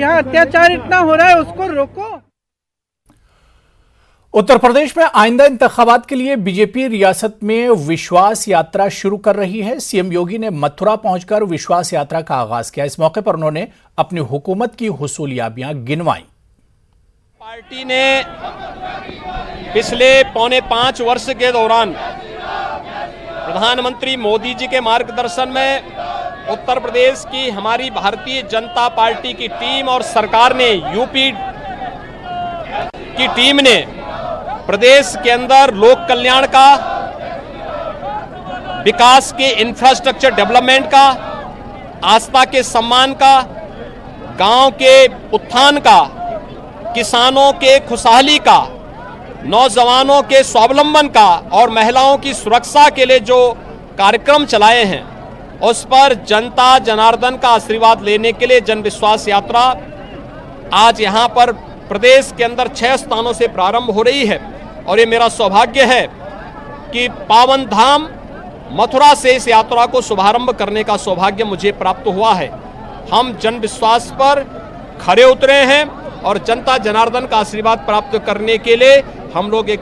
यहाँ अत्याचार इतना हो रहा है, उसको रोको। उत्तर प्रदेश में आइंदा इंतखाबात के लिए बीजेपी रियासत में विश्वास यात्रा शुरू कर रही है। सीएम योगी ने मथुरा पहुंचकर विश्वास यात्रा का आगाज किया। इस मौके पर उन्होंने अपनी हुकूमत की हुसूलियाबियां गिनवाई। पार्टी ने पिछले 4.5 वर्ष के दौरान प्रधानमंत्री मोदी जी के मार्गदर्शन में उत्तर प्रदेश की हमारी भारतीय जनता पार्टी की टीम और सरकार ने, यूपी की टीम ने प्रदेश के अंदर लोक कल्याण का, विकास के इंफ्रास्ट्रक्चर डेवलपमेंट का, आस्था के सम्मान का, गांव के उत्थान का, किसानों के खुशहाली का, नौजवानों के स्वावलंबन का और महिलाओं की सुरक्षा के लिए जो कार्यक्रम चलाए हैं, उस पर जनता जनार्दन का आशीर्वाद लेने के लिए जन विश्वास यात्रा आज यहां पर प्रदेश के अंदर 6 स्थानों से प्रारंभ हो रही है। और ये मेरा सौभाग्य है कि पावन धाम मथुरा से इस यात्रा को शुभारंभ करने का सौभाग्य मुझे प्राप्त हुआ है। हम जन विश्वास पर खरे उतरे हैं और जनता जनार्दन का आशीर्वाद प्राप्त करने के लिए हम लोग एक